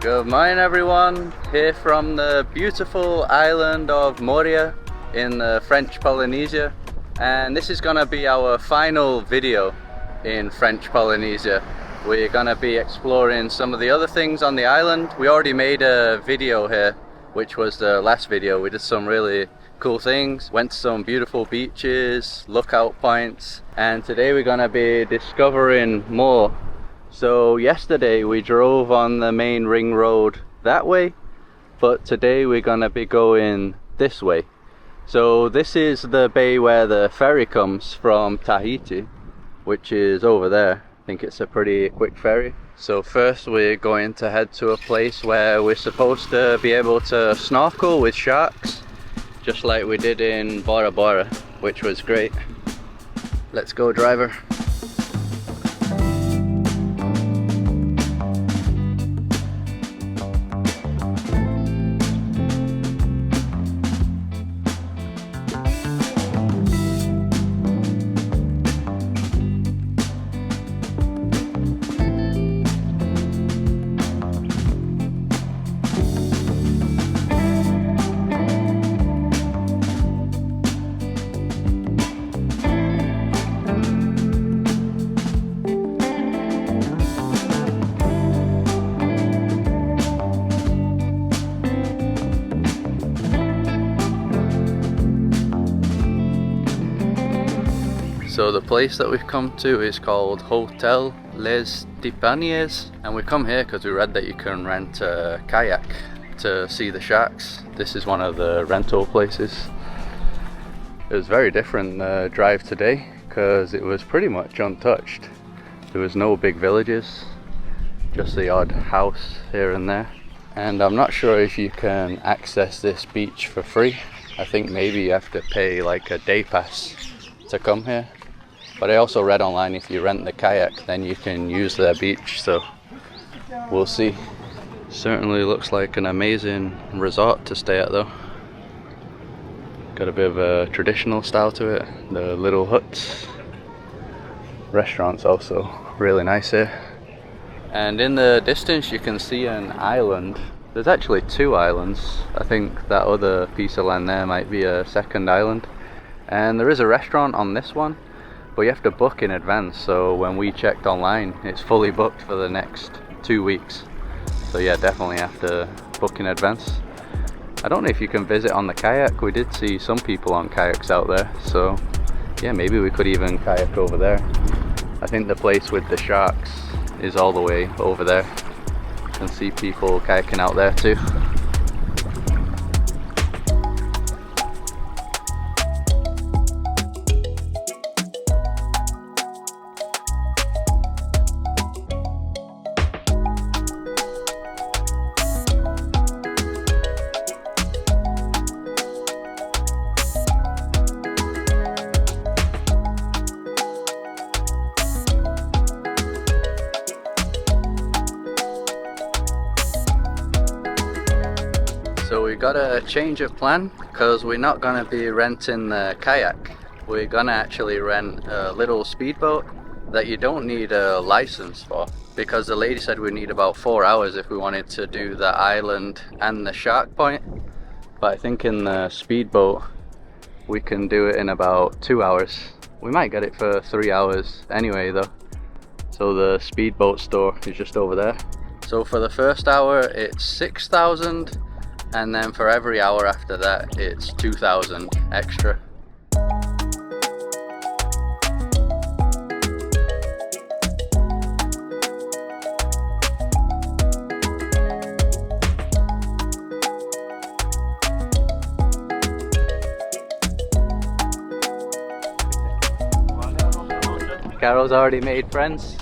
Good morning everyone, here from the beautiful island of Moorea in the French Polynesia, and this is gonna be our final video in French Polynesia. We're gonna be exploring some of the other things on the island. We already made a video here, which was the last video. We did some really cool things, went to some beautiful beaches, lookout points, and today we're gonna be discovering more. So yesterday we drove on the main ring road that way, but today we're gonna be going this way. So this is the bay where the ferry comes from Tahiti, which is over there. I think it's a pretty quick ferry. So first we're going to head to a place where we're supposed to be able to snorkel with sharks, just like we did in Bora-Bora, which was great. Let's go, driver. So the place that we've come to is called Hotel Les Tipaniers, and we come here because we read that you can rent a kayak to see the sharks. This is one of the rental places. It was very different drive today because it was pretty much untouched. There was no big villages, just the odd house here and there. And I'm not sure if you can access this beach for free. I think maybe you have to pay like a day pass to come here. But I also read online if you rent the kayak then you can use their beach, so we'll see. Certainly looks like an amazing resort to stay at though. Got a bit of a traditional style to it, the little huts. Restaurants also really nice here. And in the distance you can see an island. There's actually two islands. I think that other piece of land there might be a second island. And there is a restaurant on this one, but you have to book in advance, so when we checked online it's fully booked for the next 2 weeks. So yeah, definitely have to book in advance. I don't know if you can visit on the kayak. We did see some people on kayaks out there, so yeah, maybe we could even kayak over there. I think the place with the sharks is all the way over there. You can see people kayaking out there too. So we got a change of plan because we're not going to be renting the kayak. We're going to actually rent a little speedboat that you don't need a license for, because the lady said we need about 4 hours if we wanted to do the island and the shark point. But I think in the speedboat we can do it in about 2 hours. We might get it for 3 hours anyway though. So the speedboat store is just over there. So for the first hour it's 6,000. And then for every hour after that it's 2,000 extra. Carol's already made friends.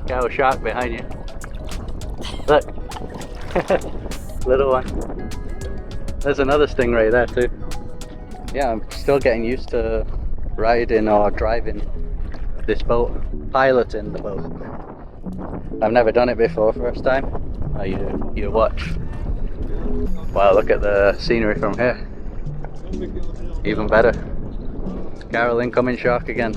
Got a shark behind you. Look. Little one. There's another stingray there too. Yeah, I'm still getting used to riding or driving this boat, piloting the boat. I've never done it before, first time. Oh, you watch. Wow, look at the scenery from here. Even better. Carol, incoming shark again.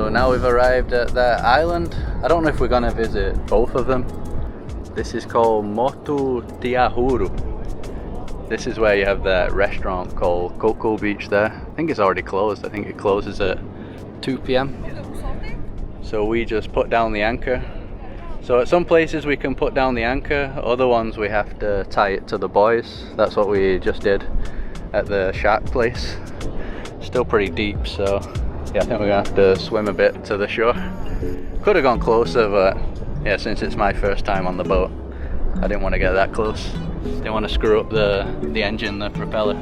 So now we've arrived at that island. I don't know if we're gonna visit both of them. This is called Motu Tiahuru. This is where you have that restaurant called Coco Beach there. I think it's already closed. I think it closes at 2 p.m. So we just put down the anchor. So at some places we can put down the anchor, other ones we have to tie it to the buoys. That's what we just did at the shark place. Still pretty deep, so yeah, I think we're gonna have to swim a bit to the shore. Could have gone closer, but yeah, since it's my first time on the boat, I didn't want to get that close. Didn't want to screw up the engine, the propeller.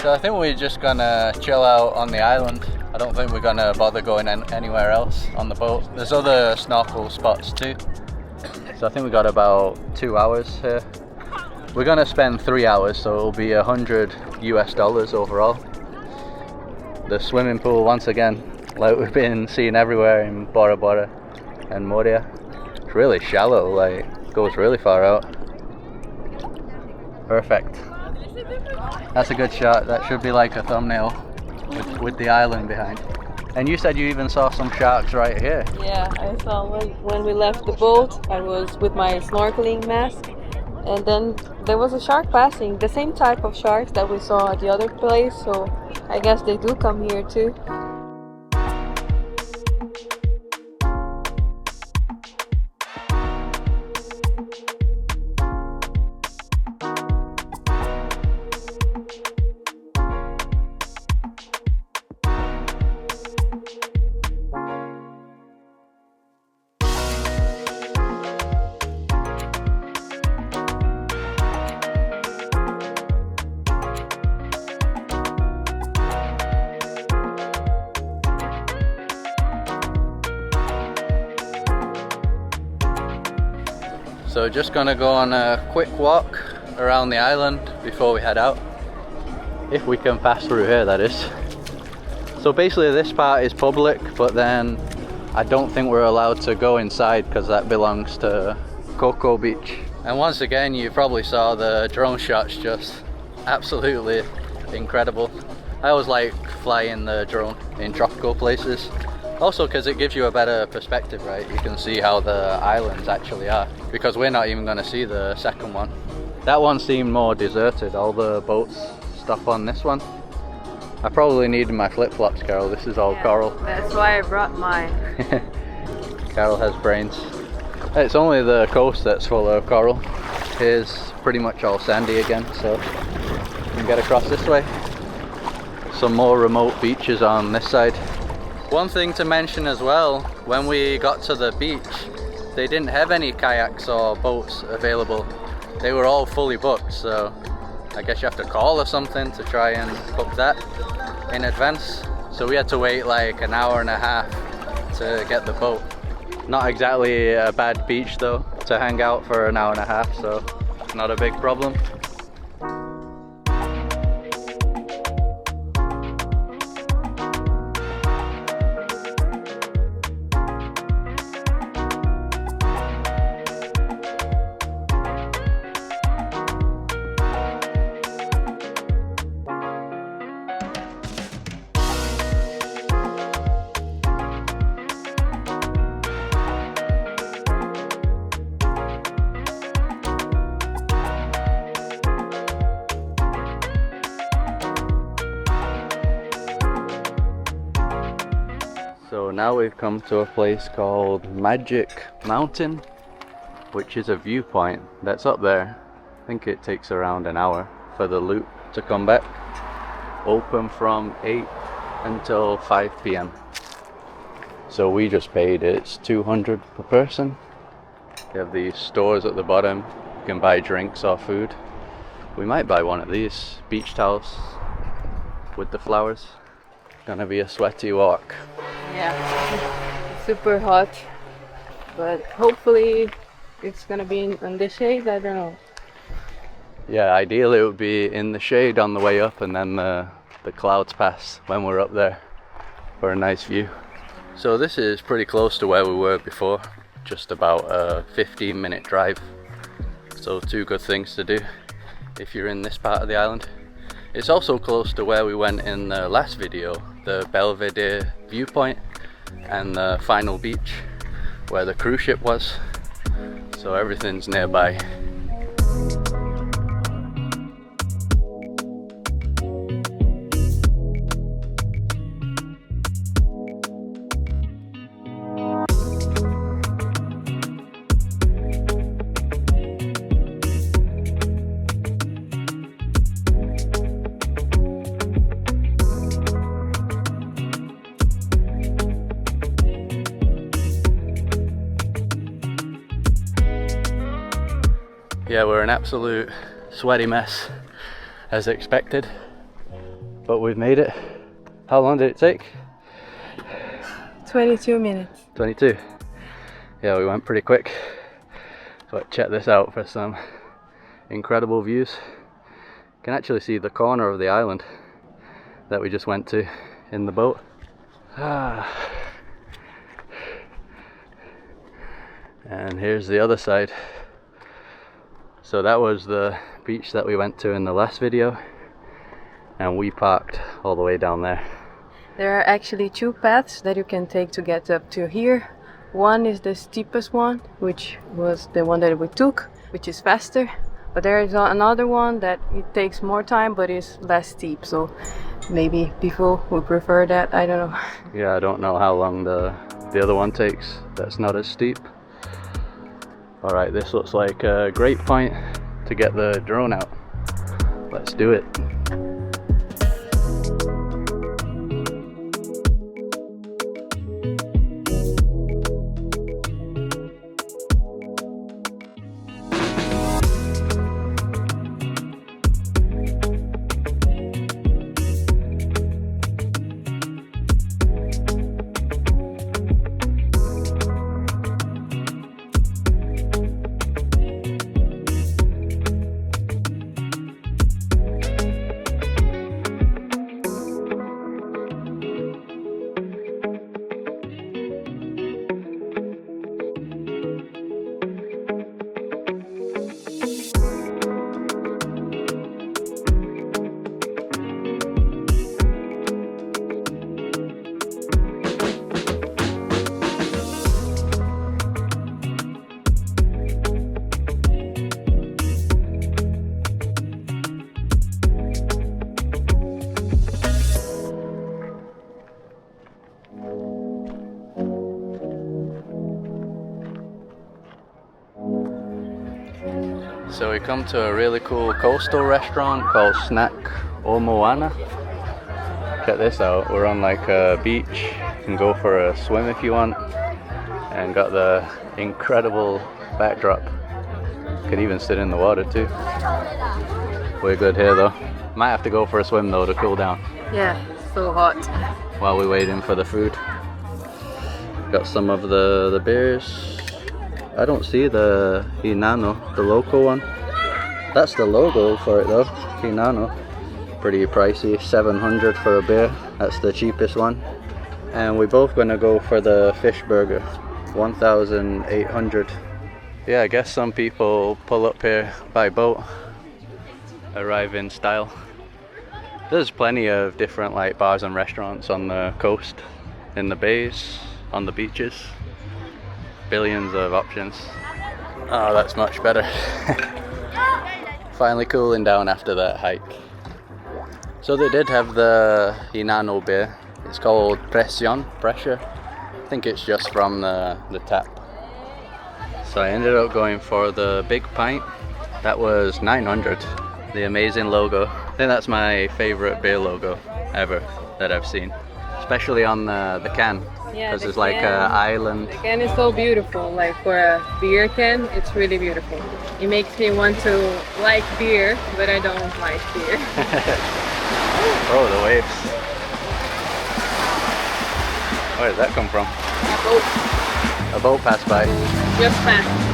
So I think we're just gonna chill out on the island. I don't think we're gonna bother going anywhere else on the boat. There's other snorkel spots too. So I think we got about 2 hours here. We're gonna spend 3 hours, so it'll be $100 US overall. The swimming pool, once again, like we've been seeing everywhere in Bora-Bora and Moorea. It's really shallow, like goes really far out. Perfect. That's a good shot. That should be like a thumbnail with the island behind. And you said you even saw some sharks right here. Yeah, I saw when we left the boat. I was with my snorkeling mask, and then there was a shark passing, the same type of sharks that we saw at the other place, so I guess they do come here too. So just gonna go on a quick walk around the island before we head out. If we can pass through here, that is. So basically this part is public, but then I don't think we're allowed to go inside because that belongs to Coco Beach. And once again, you probably saw the drone shots, just absolutely incredible. I always like flying the drone in tropical places. Also because it gives you a better perspective, right? You can see how the islands actually are, because we're not even going to see the second one. That one seemed more deserted, all the boats stop on this one. I probably needed my flip-flops, Carol. This is all coral. That's why I brought mine. Carol has brains. It's only the coast that's full of coral. Here's pretty much all sandy again, so we can get across this way. Some more remote beaches on this side. One thing to mention as well, when we got to the beach, they didn't have any kayaks or boats available. They were all fully booked, so I guess you have to call or something to try and book that in advance. So we had to wait like an hour and a half to get the boat. Not exactly a bad beach though, to hang out for an hour and a half, so not a big problem. So now we've come to a place called Magic Mountain, which is a viewpoint that's up there. I think it takes around an hour for the loop to come back. Open from 8 until 5 p.m. So we just paid, it's 200 per person. You have these stores at the bottom, you can buy drinks or food. We might buy one of these beach towels with the flowers. Gonna be a sweaty walk. Yeah, super hot, but hopefully it's gonna be in the shade. I don't know. Yeah, ideally it would be in the shade on the way up, and then the clouds pass when we're up there for a nice view. So this is pretty close to where we were before, just about a 15-minute drive. So two good things to do if you're in this part of the island. It's also close to where we went in the last video, the Belvedere viewpoint and the final beach where the cruise ship was. So everything's nearby. Yeah, we're an absolute sweaty mess as expected, but we've made it. How long did it take? 22 minutes. 22. Yeah, we went pretty quick. But check this out for some incredible views. You can actually see the corner of the island that we just went to in the boat. And here's the other side. So that was the beach that we went to in the last video, and we parked all the way down there. There are actually two paths that you can take to get up to here. One is the steepest one, which was the one that we took, which is faster. But there is another one that it takes more time but is less steep. So maybe people would prefer that, I don't know. Yeah, I don't know how long the other one takes that's not as steep. Alright, this looks like a great point to get the drone out. Let's do it. So we come to a really cool coastal restaurant called Snack Omoana. Check this out, we're on like a beach. You can go for a swim if you want, and got the incredible backdrop. You can even sit in the water too. We're good here though. Might have to go for a swim though to cool down. Yeah, so hot. While we're waiting for the food. Got some of the beers. I don't see the Hinano, the local one. That's the logo for it though, Hinano. Pretty pricey, 700 for a beer. That's the cheapest one. And we're both gonna go for the fish burger, 1,800. Yeah, I guess some people pull up here by boat, arrive in style. There's plenty of different like bars and restaurants on the coast, in the bays, on the beaches. Billions of options. Oh, that's much better. Finally cooling down after that hike. So they did have the Hinano beer. It's called Presión, pressure. I think it's just from the tap. So I ended up going for the big pint. That was 900. The amazing logo. I think that's my favorite beer logo ever that I've seen. especially on the can. Yeah, Because the it's like can- an island. The can is so beautiful. Like for a beer can, it's really beautiful. It makes me want to like beer, but I don't like beer. Oh, the waves. Where did that come from? Oh, A boat passed by. just fast.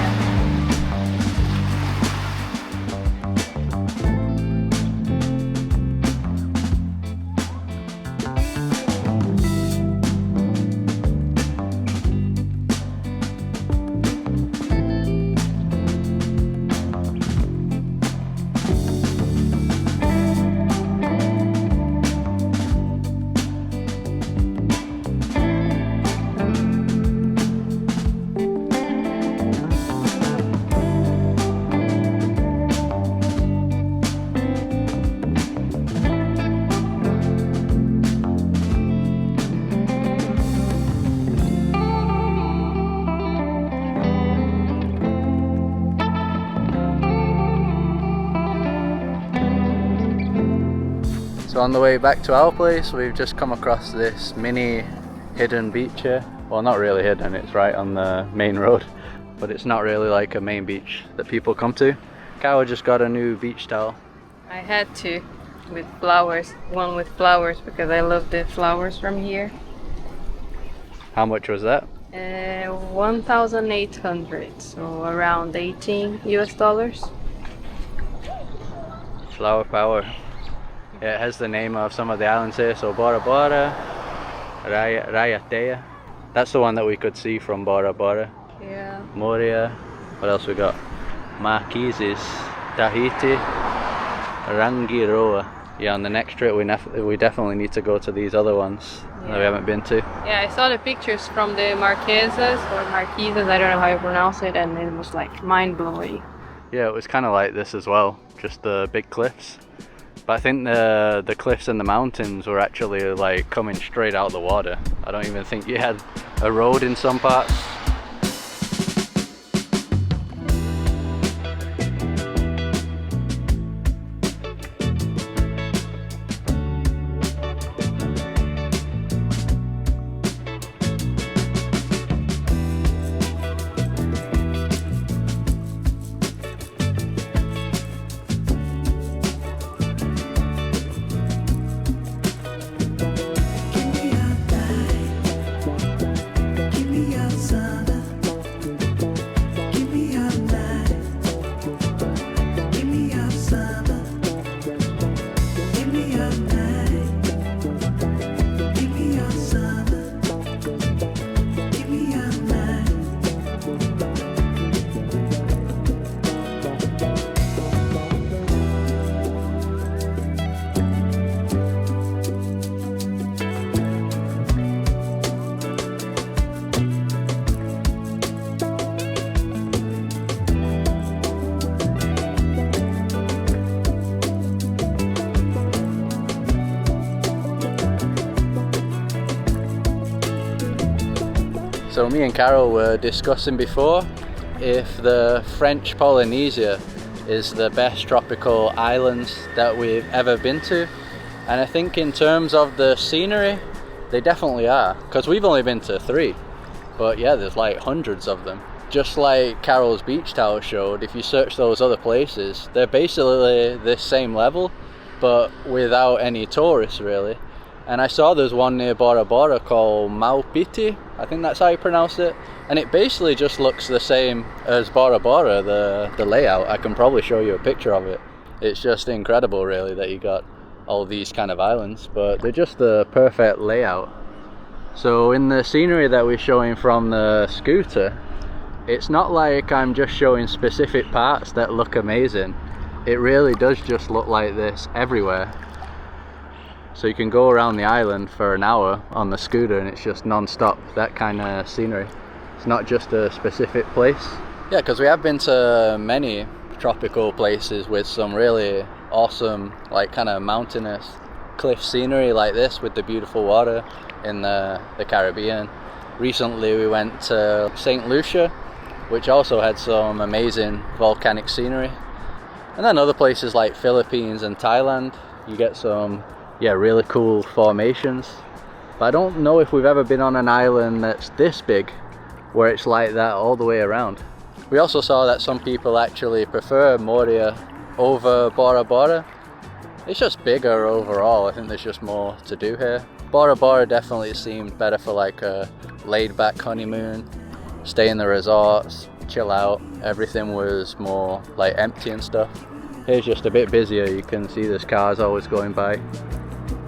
So on the way back to our place, we've just come across this mini hidden beach here. Well, not really hidden, it's right on the main road, but it's not really like a main beach that people come to. Carol just got a new beach towel. I had to, with flowers, one with flowers, because I love the flowers from here. How much was that? 1,800, so around 18 US dollars. Flower power. Yeah, it has the name of some of the islands here, so bora-bora, Rayatea. That's the one that we could see from Bora-Bora. Yeah. Moorea. What else we got? Marquises, Tahiti, Rangiroa. Yeah, on the next trip we definitely need to go to these other ones that we haven't been to. Yeah, I saw the pictures from the Marquesas, I don't know how you pronounce it, and it was like mind-blowing. Yeah, it was kind of like this as well, just the big cliffs. But I think the cliffs and the mountains were actually like coming straight out of the water. I don't even think you had a road in some parts. So me and Carol were discussing before if the French Polynesia is the best tropical islands that we've ever been to, and I think in terms of the scenery they definitely are, because we've only been to 3, but yeah, there's like hundreds of them. Just like Carol's beach towel showed, if you search those other places, they're basically this same level but without any tourists really. And I saw there's one near Bora-Bora called Maupiti, I think that's how you pronounce it. And it basically just looks the same as Bora-Bora, the layout. I can probably show you a picture of it. It's just incredible really that you got all these kind of islands, but they're just the perfect layout. So in the scenery that we're showing from the scooter, it's not like I'm just showing specific parts that look amazing. It really does just look like this everywhere. So you can go around the island for an hour on the scooter and it's just non-stop, that kind of scenery. It's not just a specific place. Yeah, because we have been to many tropical places with some really awesome, like kind of mountainous cliff scenery like this with the beautiful water in the Caribbean. Recently we went to St. Lucia, which also had some amazing volcanic scenery. And then other places like Philippines and Thailand, you get some really cool formations. But I don't know if we've ever been on an island that's this big, where it's like that all the way around. We also saw that some people actually prefer Moorea over Bora-Bora. It's just bigger overall. I think there's just more to do here. Bora-Bora definitely seemed better for like a laid-back honeymoon, stay in the resorts, chill out. Everything was more like empty and stuff. Here's just a bit busier. You can see there's cars always going by,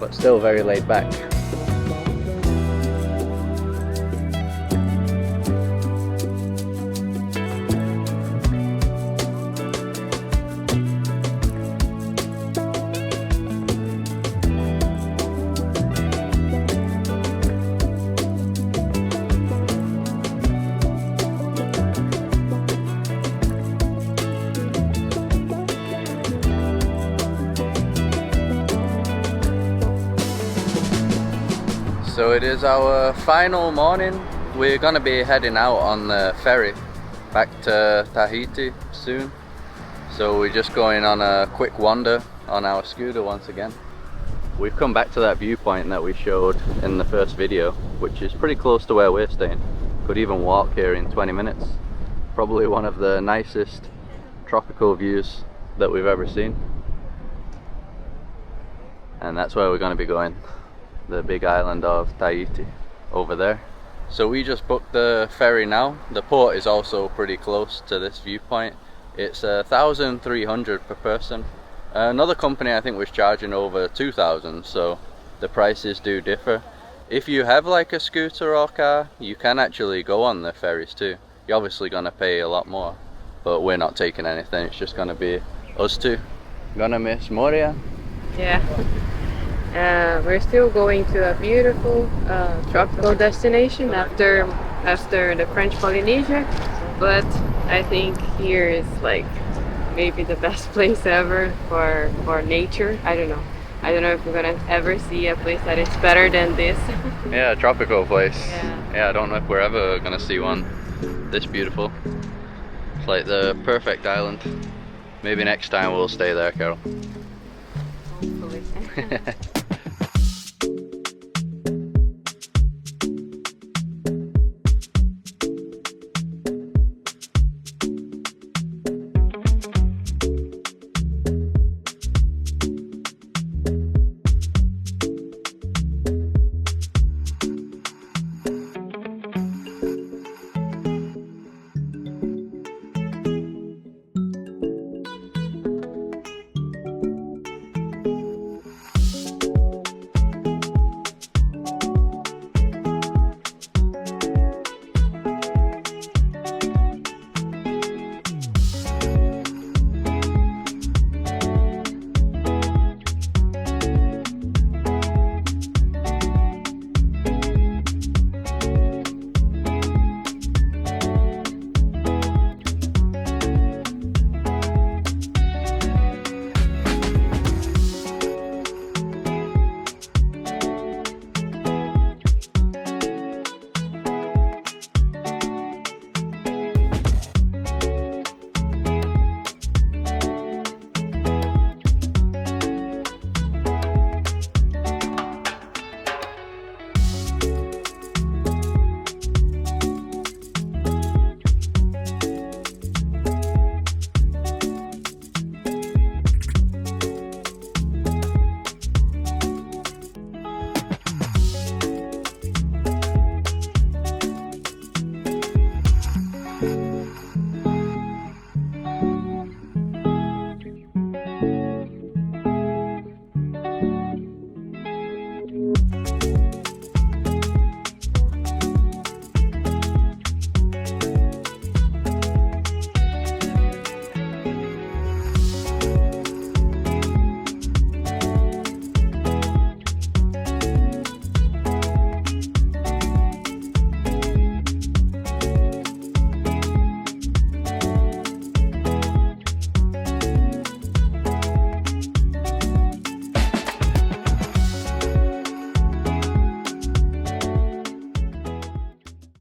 but still very laid back. So it is our final morning. We're gonna be heading out on the ferry back to Tahiti soon. So we're just going on a quick wander on our scooter once again. We've come back to that viewpoint that we showed in the first video, which is pretty close to where we're staying. Could even walk here in 20 minutes. Probably one of the nicest tropical views that we've ever seen. And that's where we're gonna be going. The big island of Tahiti over there. So we just booked the ferry now. The port is also pretty close to this viewpoint. It's 1,300 per person. Another company I think was charging over 2,000, so the prices do differ. If you have like a scooter or car, you can actually go on the ferries too. You're obviously gonna pay a lot more, but we're not taking anything. It's just gonna be us two. Gonna miss Moorea. Yeah. We're still going to a beautiful tropical destination after the French Polynesia, but I think here is like maybe the best place ever for nature. I don't know if we're gonna ever see a place that is better than this. Yeah, a tropical place. Yeah. I don't know if we're ever gonna see one this beautiful. It's like the perfect island. Maybe next time we'll stay there, Carol. Hopefully.